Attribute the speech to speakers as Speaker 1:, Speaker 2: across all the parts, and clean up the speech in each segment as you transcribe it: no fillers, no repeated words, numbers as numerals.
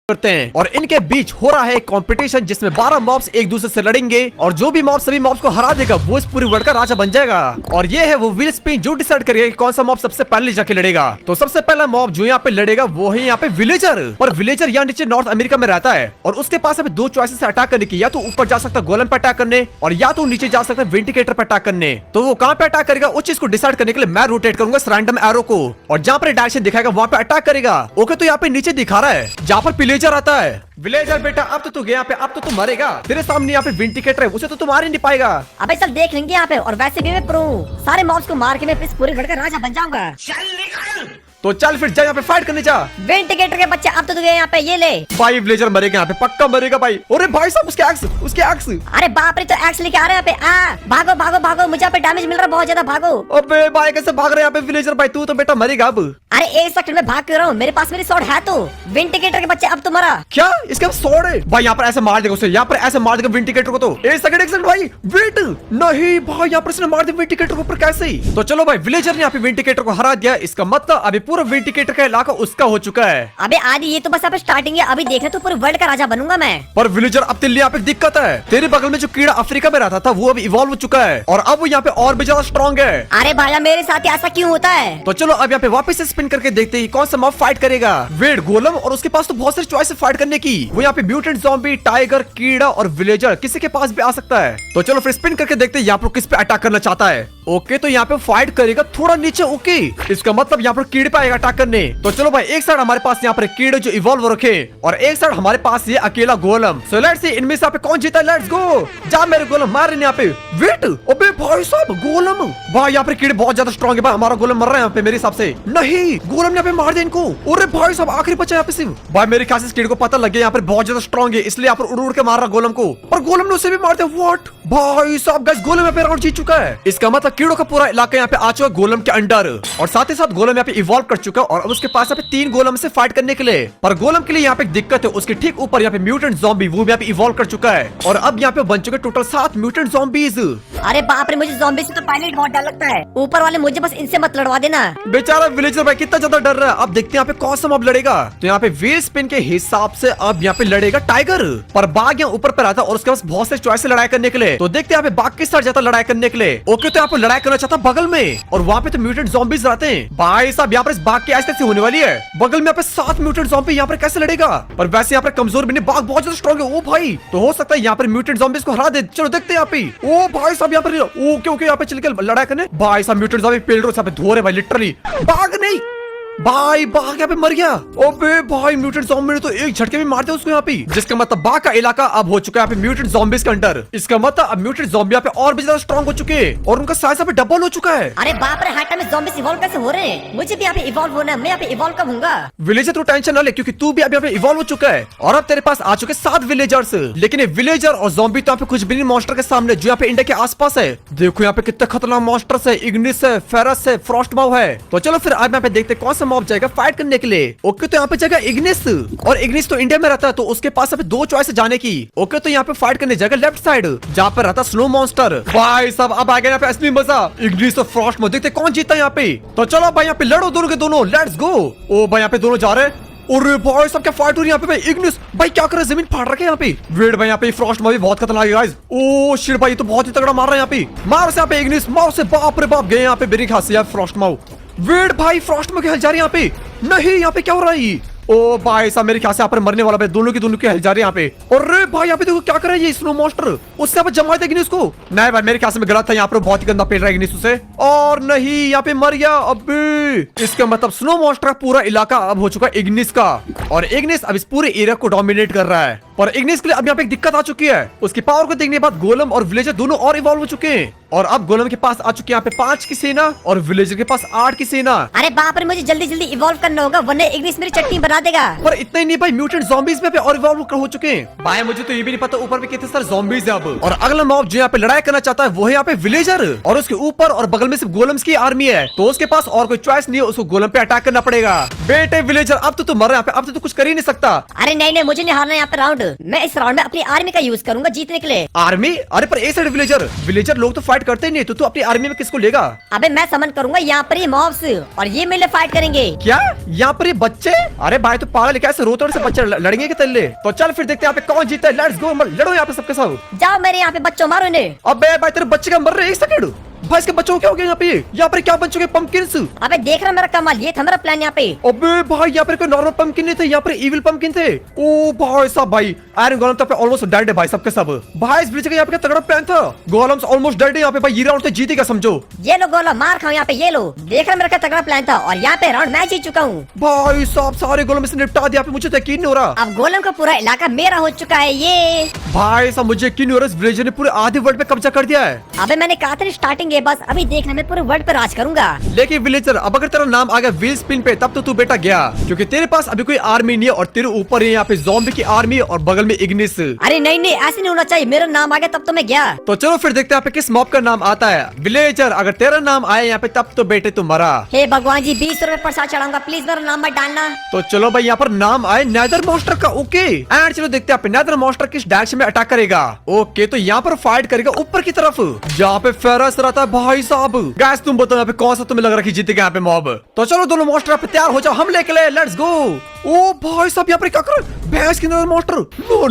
Speaker 1: करते हैं और इनके बीच हो रहा है कंपटीशन जिसमें 12 मॉब्स एक दूसरे से लड़ेंगे और जो भी मॉब सभी मॉब्स को हरा देगा वो इस पूरी वर्ल्ड का राजा बन जाएगा। और ये है वो व्हील स्पिन जो डिसाइड करेगा कि कौन सा मॉब सबसे पहले जाके लड़ेगा। तो सबसे पहला मॉब जो यहाँ पे लड़ेगा वो है यहाँ पे विलेजर। पर विलेजर यहाँ नीचे नॉर्थ अमेरिका में रहता है और उसके पास अभी दो चॉइसेस है अटैक करने की, या तो ऊपर जा सकता है गोलम पे अटैक करने और या तो नीचे जा सकता है विंडिकेटर पे अटैक करने। तो वो कहाँ पे अटैक करेगा उस चीज को डिसाइड करने के लिए मैं रोटेट करूंगा इस रैंडम एरो को और जहाँ पर डायरेक्शन दिखाएगा वहाँ पे अटैक करेगा। ओके तो यहाँ पे नीचे दिखा रहा है जहाँ पर विलेजर आता है। विलेजर बेटा अब तो तू गया पे, अब तो तू मरेगा। तेरे सामने यहाँ पे विंडिकेटर है, उसे तो तू मार ही नहीं पाएगा।
Speaker 2: अबे चल देख लेंगे यहाँ पे। और वैसे भी मैं प्रो हूँ, सारे मॉब्स को मार के मैं इस पूरे वर्ल्ड का राजा बन जाऊंगा।
Speaker 1: तो चल फिर जा यहाँ पे फाइट करने जा।
Speaker 2: विंडिकेटर के बच्चे अब तो तू गया यहाँ पे, ये ले
Speaker 1: भाई विलेजर मरेगा यहाँ पे, पक्का मरेगा भाई। अरे भाई साहब उसके एक्स।
Speaker 2: अरे बाप रे, तो एक्स लेके आ रहे हैं यहाँ पे। भागो भागो भागो, मुझे यहाँ पे डैमेज मिल रहा है बहुत ज्यादा, भागो।
Speaker 1: अबे भाई कैसे भाग रहे हैं यहाँ पे विलेजर भाई, तू तो बेटा मरेगा अब।
Speaker 2: अरे एक सेकंड में भाग कर रहा हूँ, मेरे पास मेरी स्वॉर्ड है। तो विंडिकेटर के बच्चे अब तो मरा
Speaker 1: क्या? इसके स्वॉर्ड है भाई, यहाँ पर ऐसे मार देगा उसे, यहाँ पर ऐसे मार देगा विंडिकेटर को। तो एक सेकंड भाई वेट, नहीं भाई यहाँ पर इसने मार दिया विंडिकेटर को, पर कैसे? तो चलो भाई विलेजर ने यहाँ पे विंडिकेटर को हरा दिया, इसका मतलब अभी पूरा विंडिकेटर का इलाका उसका हो चुका है।
Speaker 2: अबे आदि ये तो बस अब स्टार्टिंग है, अभी देखे तो पूरे वर्ल्ड का राजा बनूंगा मैं।
Speaker 1: पर विलेजर अब तेरे लिए यहाँ पे दिक्कत है, तेरे बगल में जो कीड़ा अफ्रीका में रहता था वो अब इवॉल्व हो चुका है और अब वो यहाँ पे और भी ज्यादा स्ट्रॉन्ग है।
Speaker 2: अरे भाई मेरे साथ ऐसा क्यों होता है?
Speaker 1: तो चलो अब यहाँ पे वापस से स्पिन करके देखते हैं कौन सा मॉब फाइट करेगा। वेट गोलम, और उसके पास तो बहुत सारी चॉइस है फाइट करने की। वो यहाँ पे म्यूटेंट, ज़ॉम्बी, टाइगर, कीड़ा और विलेजर किसी के पास भी आ सकता है। तो चलो फिर स्पिन करके देखते हैं यहाँ पर किस पे अटैक करना चाहता है। ओके तो यहाँ पे फाइट करेगा थोड़ा नीचे। ओके इसका मतलब यहाँ पर कीड़े पे आएगा अटैक करने। तो चलो भाई एक साइड हमारे पास यहाँ पर कीड़े जो इवॉल्व रखे और एक साइड हमारे पास ये अकेला गोलम। सो लेट्स सी इनमें से यहाँ पे कौन जीता है। लेट्स गो, जा मेरे गोलम मार रहे हैं यहाँ पे। वेट अबे भाई साहब गोलम, भाई यहाँ पे कीड़े बहुत ज्यादा स्ट्रॉन्ग है भाई, हमारा गोलम मर रहा है यहाँ पे मेरे हिसाब से। नहीं गोलम ने यहाँ पे मार दिया इनको। अरे भाई साहब आखिरी बचा यहाँ पे सिर्फ। भाई मेरे ख्याल से कीड़े को पता लग गया यहाँ पर बहुत ज्यादा स्ट्रॉन्ग है, इसलिए यहाँ पर उड़ के मार रहा गोलम को, पर गोलम ने उसे भी मार दिया। व्हाट भाई साहब गाइस, गोलम यहाँ पे राउंड जीत चुका है। इसका मतलब कीड़ों का पूरा इलाका यहाँ पे आ चुका है गोलम के अंडर और साथ ही साथ गोलम यहाँ पे इवॉल्व कर चुका है और अब उसके पास यहाँ पे 3 गोलम से फाइट करने के लिए। पर गोलम के लिए यहाँ पे एक दिक्कत है, उसके ठीक ऊपर यहाँ पे म्यूटेंट ज़ॉम्बी वो भी यहाँ पे इवॉल्व कर चुका है और अब यहाँ पे बन चुके टोटल 7 म्यूटेंट ज़ॉम्बीज।
Speaker 2: अरे बाप रे, मुझे ज़ॉम्बी से तो पहले ही बहुत डर लगता है। ऊपर वाले मुझे बस इनसे मत लड़वा देना।
Speaker 1: बेचारा विलेजर भाई कितना ज्यादा डर रहा है। अब देखते हैं यहाँ पे कौन सा मॉब लड़ेगा। तो यहाँ पे व्हील स्पिन के हिसाब से अब यहाँ पे लड़ेगा टाइगर, पर बाघ यहाँ ऊपर पर आता है और उसके पास बहुत से चॉइस लड़ाई करने के लिए। तो देखते हैं यहाँ पे बाघ किस तरह जाता लड़ाई करने के लिए। ओके तो यहाँ पे लड़ाई करना चाहता बगल में और वहाँ पे तो म्यूटेंट ज़ॉम्बीज रहते हैं। भाई साहब यहाँ पर इस बाघ की आज तक से होने वाली है, बगल में यहाँ पे 7 म्यूटेंट ज़ॉम्बी, यहाँ पर कैसे लड़ेगा? पर वैसे यहाँ पर कमजोर भी नहीं, बाघ बहुत ज्यादा स्ट्रॉन्ग है। ओ भाई तो हो सकता है यहाँ पर म्यूटेंट ज़ॉम्बीज को हरा दे। चलो देखते हैं यहाँ पे। ओ भाई साहब यहाँ पर ओके यहाँ पे चल के लड़ाई करने। भाई साहब म्यूटेंट ज़ॉम्बी पेड़ यहाँ पे धो रहे भाई, लिटरली बाघ नहीं भाई, बाघ यहाँ पे मर गया। ओबे भाई म्यूटेंट ज़ॉम्बी ने तो एक झटके में मार दिया उसको यहाँ पे, जिसका मतलब बाघ का इलाका अब हो चुका है यहाँ पे म्यूटेंट ज़ॉम्बीज के अंडर। इसका मतलब अब म्यूटेंट ज़ॉम्बी यहाँ पे और भी ज्यादा स्ट्रॉन्ग हो चुके हैं और उनका साइज यहाँ पे डबल हो चुका है।
Speaker 2: अरे बाप रे, हाइट में ज़ॉम्बीज इवॉल्व कैसे हो रहे हैं? मुझे भी यहाँ पे इवॉल्व होना है, मैं यहाँ पे इवॉल्व कब होऊंगा?
Speaker 1: विलेजर तो टेंशन न ले क्योंकि तू भी अब यहाँ पे इवॉल्व हो चुका है और अब तेरे पास आ चुके 7 विलेजर्स। लेकिन ये विलेजर और ज़ॉम्बी तो यहाँ पे कुछ भी नहीं मॉन्स्टर के सामने जो यहाँ पे इंडिया के आसपास है। देखो यहाँ पे कितने खतरनाक मॉन्स्टर्स है, इग्निस है, फेरस है, फ्रॉस्ट मॉब है। तो चलो फिर आज यहाँ पे देखते कौन सा मॉब जाएगा फाइट करने के लिए। ओके तो यहाँ पे जगह इग्निस, और इग्निस तो इंडिया में रहता है तो उसके पास यहाँ पे 2 चॉइस जाने की। ओके तो यहाँ पे फाइट करने जगह लेफ्ट साइड जहाँ पे रहता स्नो मॉन्स्टर। भाई साहब अब आ गया यहाँ पे असली मजा, इग्निस तो फ्रॉस्ट मॉब। देखते कौन जीता यहाँ पे। तो चलो भाई यहाँ पे लड़ो दोनों के दोनों, लेट्स गो। ओ भाई यहाँ पे दोनों जा रहे हैं। अरे भाई सब क्या फाइट हो रही है यहाँ पे भाई। इग्निस भाई क्या कर रहा है, जमीन फाड़ रखा है यहाँ पे। वेट भाई यहाँ पे फ्रॉस्ट मॉब भी बहुत खतरनाक है गाइस। ओ शिट भाई तो बहुत ही तगड़ा मार रहा है यहाँ पे। मार से यहाँ पे इग्निस, मार से बाप रे बाप गए यहाँ पे मेरी खास फ्रॉस्ट मॉब। वेट भाई फ्रॉस्ट मॉब की हिल जा रही है यहाँ पे। नहीं यहाँ पे क्या हो रहा है? ओ भाई साहब मेरे ख्याल से यहाँ पर मरने वाला भाई, दोनों की हिल जा रही है यहाँ पे। अरे भाई यहाँ पे देखो क्या कर रहा है ये स्नो मॉन्स्टर, उससे यहाँ पे जमा देगी इसको। नहीं भाई मेरे ख्याल से मैं गलत था, यहाँ पर बहुत ही गंदा पेड़ रहेगी उसे, और नहीं यहाँ पे मर गया। अबे इसका मतलब स्नो मॉन्स्टर का पूरा इलाका अब हो चुका है इग्निस का और इग्निस अब इस पूरे एरिया को डोमिनेट कर रहा है। पर इग्निस के लिए अब यहाँ पे एक दिक्कत आ चुकी है, उसकी पावर को देखने के बाद गोलम और विलेजर दोनों और इवॉल्व हो चुके हैं और अब गोलम के पास आ चुकी है यहाँ पे 5 की सेना और विलेजर के पास 8 की सेना।
Speaker 2: अरे बाप रे, मुझे जल्दी जल्दी इवॉल्व करना होगा वरना इग्निस मेरी चटनी बना देगा।
Speaker 1: पर इतना ही नहीं भाई, म्यूटेंट ज़ॉम्बीज में और इवॉल्व हो चुके हैं भाई। मुझे तो ये भी नहीं पता ऊपर पे कितने सारे ज़ॉम्बीज है अब। और अगला मॉब जो यहाँ पे लड़ाई करना चाहता है वो है यहाँ पे विलेजर और उसके ऊपर और बगल में सिर्फ गोलम्स की आर्मी है, तो उसके पास और कोई चॉइस नहीं है, उसको गोलम पे अटैक करना पड़ेगा। बेटे विलेजर अब तो तू मर रहा है, अब तो तू कुछ कर ही नहीं सकता।
Speaker 2: अरे नहीं मुझे नहीं हारना यहाँ पे राउंड, मैं इस राउंड में अपनी आर्मी का यूज करूंगा जीतने के लिए।
Speaker 1: आर्मी? अरे पर एक साइड विलेजर लोग तो फाइट करते ही नहीं तो तू अपनी आर्मी में किसको लेगा?
Speaker 2: अबे मैं समन करूंगा यहाँ पर ये मॉब्स और ये मिले फाइट करेंगे।
Speaker 1: क्या यहाँ पर ये बच्चे? अरे भाई तू पागल है क्या? ऐसे रोते से बच्चे लड़ेंगे के तल्ले? तो चल फिर देखते हैं यहाँ पे कौन जीता है। लेट्स गो, लड़ो यहाँ पे सबके सब।
Speaker 2: जाओ मेरे यहाँ पे बच्चों मारो इन्हें।
Speaker 1: अबे भाई तेरे बच्चे का मर रहे, एक सेकंड भाई इसके बच्चों को क्या हो गया? यहाँ पर क्या बन चुके पंपकिन्स?
Speaker 2: अबे देख रहा मेरा कमाल, ये था मेरा प्लान यहाँ पे।
Speaker 1: अबे भाई यहाँ पर कोई नॉर्मल पंपकिन नहीं थे, यहाँ पर इविल पंपकिन थे। ओ भाई साहब भाई आयरन गोलम तो ऑलमोस्ट डेड है भाई सबके सब। भाई इस ब्रिज का यहाँ पे क्या तगड़ा प्लान था। गोलम्स ऑलमोस्ट डेड है यहाँ पे भाई, ये राउंड तो जीतेगा समझो।
Speaker 2: ये लो गोलम मार खाओ यहाँ पे, ये लो देख रहा मेरा क्या तगड़ा प्लान था और यहाँ पे राउंड मैं जीत चुका हूँ।
Speaker 1: भाई साहब सारे गोलम से निपटा दिया, मुझे तो यकीन नहीं हो रहा।
Speaker 2: अब गोलम का पूरा इलाका मेरा हो चुका है। ये
Speaker 1: भाई साहब मुझे यकीन नहीं हो रहा, इस विलेजर ने पूरे आधे वर्ल्ड पे कब्जा कर दिया है।
Speaker 2: अबे मैंने कहा था स्टार्टिंग है, बस अभी देखना मैं पूरे वर्ल्ड पे राज करूंगा।
Speaker 1: लेकिन विलेजर अब अगर तेरा नाम आ गया व्हील स्पिन पे तब तो तू बेटा गया, क्योंकि तेरे पास अभी कोई आर्मी नहीं है और तेरे ऊपर है यहाँ पे ज़ॉम्बी की आर्मी और बगल में इग्निस।
Speaker 2: अरे नहीं नहीं ऐसे नहीं होना चाहिए, मेरा नाम आ गया तब तो मैं गया।
Speaker 1: तो चलो फिर देखते हैं यहाँ पे किस मॉब का नाम आता है। विलेजर अगर तेरा नाम आया यहाँ पे तब तो बेटे तू मरा।
Speaker 2: हे भगवान जी 20 रुपए प्रसाद चढ़ाऊंगा, प्लीज मेरा नाम मत डालना।
Speaker 1: तो चलो भाई यहाँ पर नाम आए नेदर मॉन्स्टर का। ओके एंड चलो देखते हैं नेदर मॉन्स्टर किस डायरेक्शन में अटैक करेगा। ओके तो यहाँ पर फाइट करेगा ऊपर की तरफ जहाँ पे फेरस रहता है। भाई साहब गैस तुम बताओ यहाँ पे कौन सा तुम्हें लग रहा है जीतेगा यहाँ पे मॉब? तो चलो दोनों मॉन्स्टर यहाँ पे तैयार हो जाओ, हम लेके ले, लेट्स गो। ओ भाई साहब यहाँ पर क्या कर भैंस के अंदर मॉन्स्टर।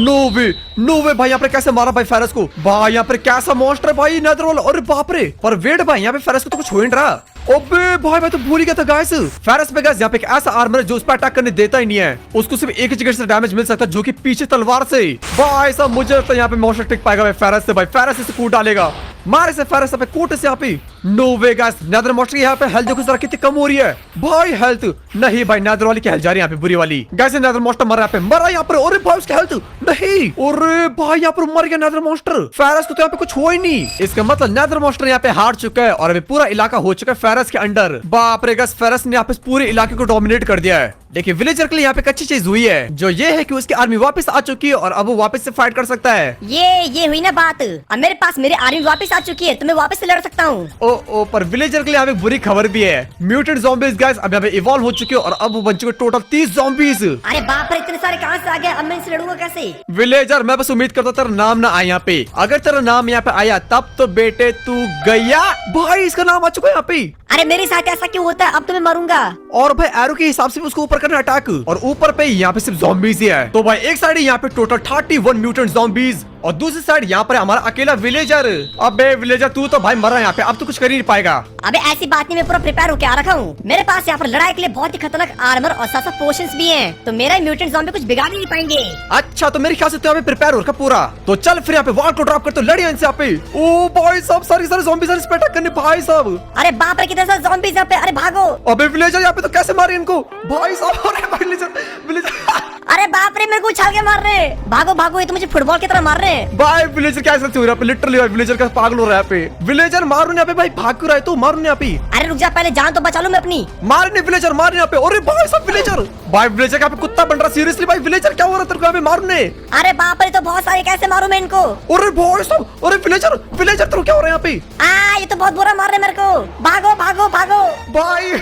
Speaker 1: नो वे भाई यहाँ पे कैसे मारा भाई फेरस को। भाई यहाँ पे कैसा मॉन्स्टर है भाई नेदर वाला। अरे बाप रे, पर वेट भाई यहाँ पे फेरस को तो कुछ हो ही नहीं रहा। ओबे भाई मैं तो भूल ही गया था गाइस, फेरस पे गाइस यहाँ पे एक ऐसा आर्मर है जो उस पर अटैक करने देता ही नहीं है, उसको सिर्फ एक ही जगह से डैमेज मिल सकता है जो कि पीछे तलवार से। भाई साहब मुझे लगता है यहाँ पे मॉन्स्टर टिक पाएगा भाई फेरस से। भाई फेरस इसे कूट डालेगा, मारे से फेरस पे कूट से यहाँ पे। No way guys nether monster यहाँ पे हेल्थ देखो जरा कितनी कम हो रही है भाई। हेल्थ नहीं भाई नेदर वाली की हेल्थ जा रही है यहाँ पे बुरी वाली। गाइस नेदर मॉन्स्टर मरा यहाँ पे, मरा यहाँ पर। अरे भाई उसकी हेल्थ नहीं, अरे भाई यहाँ पर मर गया नेदर मॉन्स्टर। फेरस को तो यहाँ पे कुछ हो ही नहीं, इसका मतलब नेदर मॉन्स्टर यहाँ पे हार चुका है और अभी पूरा इलाका हो चुका है फेरस के अंडर। बाप रे गाइस फेरस ने यहाँ पे पूरे इलाके को डोमिनेट कर दिया है। देखिए विलेजर के लिए यहाँ पे एक अच्छी चीज हुई है जो ये है कि उसकी आर्मी वापस आ चुकी है और अब वो वापस से फाइट कर सकता है।
Speaker 2: ये हुई ना बात, अब मेरे पास मेरी आर्मी वापस आ चुकी है तो मैं वापस से लड़ सकता हूँ।
Speaker 1: ओ पर विलेजर के लिए यहाँ पे बुरी खबर भी है। म्यूटेंट ज़ॉम्बीज़ गाइस अब यहाँ पे इवॉल्व हो चुके हैं और अब वो बन चुके टोटल 30 ज़ॉम्बीज़।
Speaker 2: अरे बाप रे इतने सारे कहाँ से आ गए, अब मैं इनसे लड़ूंगा कैसे?
Speaker 1: विलेजर मैं बस उम्मीद करता तेरा नाम ना आए यहाँ पे, अगर तेरा नाम यहाँ पे आया तब तो बेटे तू गया। भाई इसका नाम आ चुका है यहाँ पे।
Speaker 2: अरे मेरे साथ ऐसा क्यों होता है, अब तो मैं मरूंगा।
Speaker 1: और भाई एरो के हिसाब से उसको ऊपर करना अटैक और ऊपर पे यहाँ पे सिर्फ ज़ॉम्बीज़ ही है। तो भाई एक साइड यहाँ पे टोटल 31 म्यूटेंट ज़ॉम्बीज़ और दूसरी साइड यहाँ पर हमारा अकेला विलेजर। अबे विलेजर तू तो भाई मरा यहाँ पे, अब तो कुछ कर ही नहीं पाएगा।
Speaker 2: अबे ऐसी बात नहीं, मैं पूरा प्रिपेयर होके आ रखा हूँ। मेरे पास यहाँ पर लड़ाई के लिए बहुत ही खतरनाक आर्मर और साथ साथ पोशंस भी हैं, तो मेरा म्यूटेंट ज़ॉम्बी कुछ बिगाड़ ही नहीं पाएंगे।
Speaker 1: अच्छा तो मेरे ख्याल से तो यहाँ पे प्रिपेयर हो रखा पूरा। तो चल फिर यहाँ पे वॉल को ड्रॉप कर तो लड़िए इनसे यहाँ पे। ओ भाई साहब सारे ज़ॉम्बीज़ अटैक करने भाई साहब।
Speaker 2: अरे बाप रे कितने सारे ज़ॉम्बीज़ यहाँ पे, अरे भागो।
Speaker 1: अबे विलेजर यहाँ पे तो कैसे मारे इनको भाई साहब। अरे भाई विलेजर
Speaker 2: अरे बाप रे मेरे को उछाल के मार रहे हैं। भागो भागो, ये तो मुझे फुटबॉल की तरह मार रहे हैं।
Speaker 1: भाई विलेजर क्या ऐसा हो रहा है लिटरली भाई, विलेजर का पागल हो रहा है यहाँ पे। विलेजर मारो यहाँ पे भाई, भाग क्यों रहा है तू, मारो यहाँ पे।
Speaker 2: अरे रुक जा पहले जान तो बचा लूं मैं अपनी।
Speaker 1: मारने विलेजर मारने यहाँ पे। अरे भाई साहब विलेजर, भाई विलेजर यहाँ पे कुत्ता बन रहा सीरियसली भाई। विलेजर क्या हो रहा है तेरे को यहाँ पे मारने?
Speaker 2: अरे बाप रे तो बहुत सारे, कैसे मारूं मैं इनको?
Speaker 1: अरे भाई साहब, अरे विलेजर तेरे को क्या हो रहा है यहाँ पे?
Speaker 2: ये तो बहुत बुरा मार रहे मेरे को। भागो भागो भागो।
Speaker 1: भाई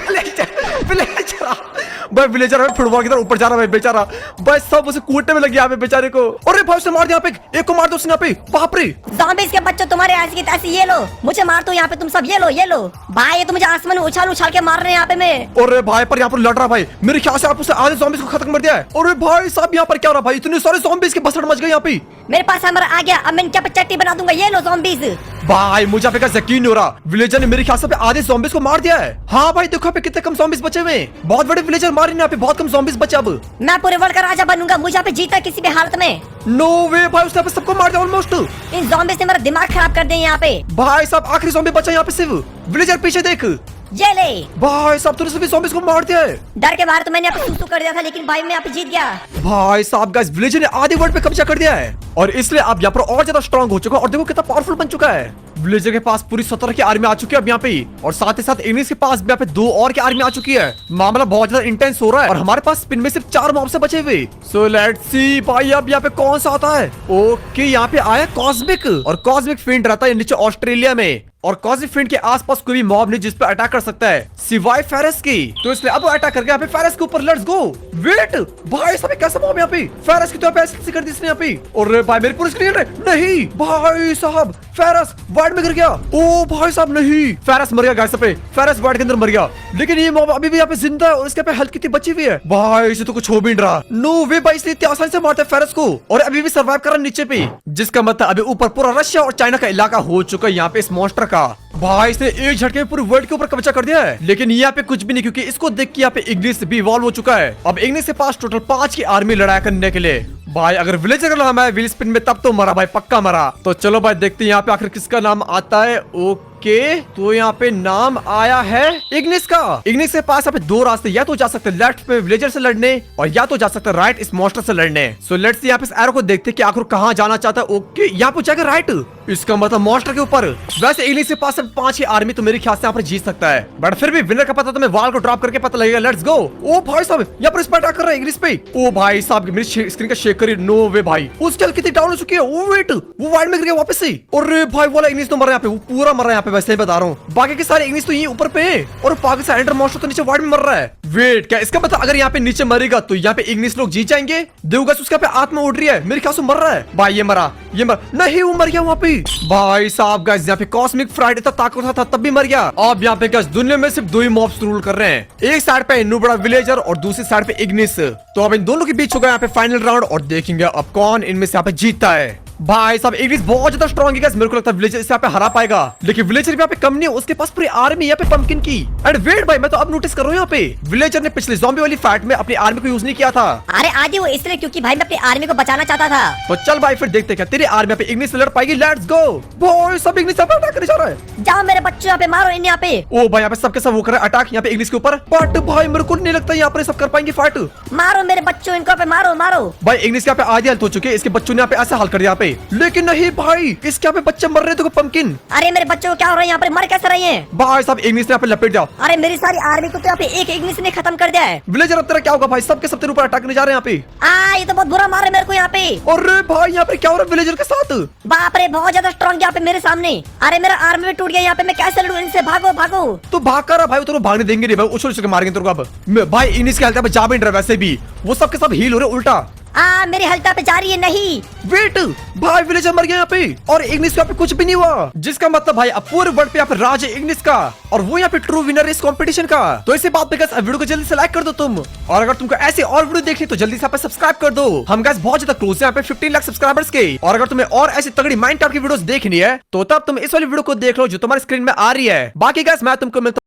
Speaker 1: भाई विलेजर फुटबॉल की तरह ऊपर जा रहा है बेचारा। भाई सब उसे कूटने में लगे यहाँ पे बेचारे को। अरे भाई उसे मार दिया यहाँ पे, एक को मार दो उसने यहाँ पे। बाप रे
Speaker 2: ज़ॉम्बीज़ के बच्चों तुम्हारे ऐसे की तैसे, ये लो मुझे मार दो यहाँ पे तुम सब, ये लो भाई। ये तो मुझे आसमान में उछाल उछाल के मार रहे हैं यहाँ पे मैं।
Speaker 1: अरे भाई पर यहाँ पर लड़ रहा भाई, मेरे ख्याल से आप उसे आधे ज़ॉम्बीज़ को खत्म कर दिया है। अरे भाई साहब यहाँ पर क्या हो रहा है भाई, इतने सारे ज़ॉम्बीज़ के बसड़ मच गए यहाँ पे।
Speaker 2: मेरे पास हैमर आ गया, अब मैं इनके ऊपर चट्टी बना दूंगा। ये लो ज़ॉम्बीज़।
Speaker 1: भाई मुझे यहाँ पे यकीन नहीं हो रहा, विलेजर ने मेरे ख्याल से आधे ज़ॉम्बीज़ को मार दिया है। हाँ भाई देखो यहाँ पे कितने कम ज़ॉम्बीज़ बचे हुए हैं, बहुत बड़े विलेजर मारे यहाँ पे, बहुत कम ज़ॉम्बीज़ बचे। अब
Speaker 2: मैं पूरे वर्ल्ड का राजा बनूंगा, मुझे यहाँ पे जीता किसी भी हालत में।
Speaker 1: नो वे भाई, उसने सबको मार दिया ऑलमोस्ट।
Speaker 2: इन ज़ॉम्बीज़ ने मेरा दिमाग खराब कर दिया यहाँ पे।
Speaker 1: भाई साहब आखिरी ज़ॉम्बी बचा यहाँ पे सिर्फ। विलेजर पीछे देख,
Speaker 2: ये ले
Speaker 1: भाई साहब तूने सभी ज़ॉम्बीज़ को मार दिया है।
Speaker 2: डर के बाहर तो मैंने यहाँ पे सुसु कर दिया था, लेकिन भाई मैं यहाँ पे जीत गया।
Speaker 1: भाई साहब गाइस विलेजर ने आधे वर्ल्ड पे कब्जा कर दिया है और इसलिए अब यहाँ पर और ज्यादा स्ट्रॉन्ग हो चुका है और देखो कितना पावरफुल बन चुका है। विलेजर के पास पूरी 17 की आर्मी आ चुकी है अब यहाँ पे, और साथ ही साथ इग्निस के पास भी यहाँ पे 2 और की आर्मी आ चुकी है। मामला बहुत ज्यादा इंटेंस हो रहा है और हमारे पास स्पिन में सिर्फ 4 मॉब से बचे हुए। सो लेट्स सी भाई अब यहाँ पे कौन सा आता है। ओके यहाँ पे आया कॉस्मिक, और कॉस्मिक फिंड रहता है नीचे ऑस्ट्रेलिया में। और कॉजिफिंड के आसपास कोई भी मॉब नहीं जिस पे अटैक कर सकता है सिवाय फेरस की। तो इसलिए अब अटैक करके यहाँ पे फेरस के ऊपर लेट्स गो। वेट भाई साहब कैसा मॉब यहाँ पे, फेरस की तो ऐसे कर दी इसने यहाँ पे। और भाई मेरी पूरी स्क्रीन है नहीं भाई साहब, फेरस वाइड में गिर गया। ओ भाई साहब नहीं, फेरस मर गया गाइस पे, फेरस वाइड के अंदर मर गया। लेकिन ये मॉब अभी भी यहाँ पे जिंदा है और इसके पे हेल्थ कितनी बची हुई है भाई, इसे तो कुछ हो भी नहीं रहा। नो वे भाई, इसने इतनी आसानी से मारता है फेरस को और अभी भी सर्वाइव कर रहा है नीचे पे, जिसका मतलब अभी ऊपर पूरा रशिया और चाइना का इलाका हो चुका है यहाँ पे इस मॉन्स्टर का। भाई इसने एक झटके में पूरे वर्ल्ड के ऊपर कब्जा कर दिया है। लेकिन यहाँ पे कुछ भी नहीं, क्योंकि इसको देख के यहाँ पे इग्निस भी इवॉल्व हो चुका है। अब इग्निस के पास टोटल 5 की आर्मी लड़ाई करने के लिए। भाई अगर विलेजर का नाम है व्हील स्पिन में तब तो मरा भाई, पक्का मरा। तो चलो भाई देखते हैं यहाँ पे आखिर किसका नाम आता है। ओके तो यहाँ पे नाम आया है इग्निस का। इग्निस के पास यहाँ पे 2 रास्ते, या तो जा सकते हैं लेफ्ट पे विलेजर से लड़ने और या तो जा सकते हैं राइट इस मॉन्स्टर से लड़ने। सो लेट्स यहाँ पे इस एरो को देखते हैं कि आखिर कहाँ जाना चाहता है। ओके यहाँ पे जाकर राइट, इसका मतलब मॉन्स्टर के ऊपर। वैसे इग्निस के पास 5 की आर्मी तो मेरे ख्याल से यहाँ पर जीत सकता है, बट फिर भी विनर का पता तुम्हें वाल को ड्रॉप करके पता लगेगा। Let's go. ओ भाई साहब यहाँ पर इस पर अटैक कर रहा है इग्निस पे। ओ भाई साहब मेरी स्क्रीन का शेक करिए। नो वे भाई, उसकी हेल्थ कितनी डाउन हो चुकी है। ओ वेट वो वाइड में गिर गया वापस से। और भाई वाला इग्निस तो मर रहा है यहाँ पे, वो पूरा मर रहा है यहाँ पे, वैसे ही बता रहा हूँ। बाकी के सारे इग्निस तो यहीं ऊपर पे है और बाकी सारे एंडर मॉन्स्टर तो नीचे वाइड में मर रहा है। वेट क्या इसका मतलब अगर यहाँ पे नीचे मरेगा तो यहाँ पे इग्निस लोग जीत जाएंगे? देखोगा उसका पे आत्मा उड़ रही है, मेरे ख्याल से मर रहा है। भाई ये मरा, ये मर नहीं, वो मर गया वहाँ पे। भाई साहब गाइस यहाँ पे कॉस्मिक फ्राइडे तक ताकत था तब भी मर गया। अब यहाँ पे गाइस दुनिया में सिर्फ 2 ही मॉब्स रूल कर रहे हैं, एक साइड पे नुबड़ा विलेजर और दूसरी साइड पे इग्निस। तो अब इन दोनों के बीच होगा यहाँ पे फाइनल राउंड और देखेंगे अब कौन इनमें से यहाँ पे जीतता है। भाई साहब इग्निस बहुत ज्यादा स्ट्रॉन्ग है गाइस, मेरे को लगता है विलेजर इसे यहाँ पे हरा पाएगा। लेकिन विलेजर भी यहाँ पे कम नहीं है, उसके पास पूरी आर्मी यहाँ पे पंपकिन की। एंड वेट भाई मैं तो अब नोटिस कर रहा हूँ यहाँ पे विलेजर ने पिछले ज़ॉम्बी वाली फाइट में अपनी आर्मी को यूज नहीं किया था।
Speaker 2: अरे आदि वो इसलिए क्योंकि भाई मैं अपनी आर्मी को बचाना चाहता था।
Speaker 1: तो चल भाई फिर देखते क्या तेरी आर्मी पे इग्निस से लड़ पाएगी। Let's go. भाई सब इग्निस पे अटैक करने जा रहा है।
Speaker 2: जाओ मेरे बच्चों यहाँ पे मारो इन यहाँ पे।
Speaker 1: ओ भाई यहाँ पे सबके सब वो कर रहे हैं अटैक यहाँ पे इग्निस के ऊपर, बट भाई मेरे को नहीं लगता यहाँ पर सब कर पाएंगे फाइट।
Speaker 2: मारो मेरे बच्चों इनको पे, मारो मारो।
Speaker 1: भाई इग्निस यहाँ पे आधी हेल्थ हो चुकी है, इसके बच्चों ने यहाँ पे ऐसा हाल कर दिया यहाँ पे। लेकिन नहीं भाई इसके यहाँ पे बच्चे मर रहे थे पंपकिन।
Speaker 2: अरे मेरे बच्चों को क्या हो रहा है यहाँ पे, मर कैसे रही है?
Speaker 1: भाई साहब इग्निस ने यहाँ पे लपेट दिया।
Speaker 2: अरे मेरी सारी आर्मी को तो यहाँ पे एक इग्निस ने खत्म कर दिया है।
Speaker 1: विलेजर अब तेरा क्या होगा भाई, सबके सब तेरे ऊपर अटैक करने जा रहे हैं यहाँ पे।
Speaker 2: ये तो बहुत बुरा मार है मेरे को यहाँ पे।
Speaker 1: अरे भाई यहाँ पे क्या हो रहा है विलेजर के साथ?
Speaker 2: बाप रे बहुत ज्यादा स्ट्रॉन्ग यहाँ पे मेरे सामने। अरे मेरा आर्मी में टूट गया यहाँ पे, मैं कैसे लड़ूं इनसे? भागो भागो।
Speaker 1: तो भाग कर भाई, तेरे को भागने देंगे नहीं भाई, उछल उछल के मारेंगे तेरे को। अब भाई इग्निस की हेल्थ जा भी नहीं रहा, वैसे भी वो सबके सब हील हो रहे उल्टा।
Speaker 2: मेरी हेल्थ पे जा रही है। नहीं
Speaker 1: वेट भाई विलेजर मर गया यहाँ पे और इग्निस यहाँ पे कुछ भी नहीं हुआ, जिसका मतलब भाई अब पूरे वर्ल्ड पे यहाँ पे राज है इग्निस का और वो यहाँ पे ट्रू विनर इस कंपटीशन का। तो इसी बात पे गाइस वीडियो को जल्दी से लाइक कर दो तुम, और अगर तुमको ऐसे और वीडियो देखनी तो जल्दी से यहाँ पे सब्सक्राइब कर दो। हम गाइस बहुत ज्यादा क्लोज है यहाँ पे 15 लाख सब्सक्राइबर्स के। और अगर तुम्हें और ऐसी तगड़ी माइनक्राफ्ट की वीडियोस देखनी है तो तब तुम इस वाली वीडियो को देख लो जो तुम्हारी स्क्रीन में आ रही है। बाकी गाइस मैं तुमको मिलता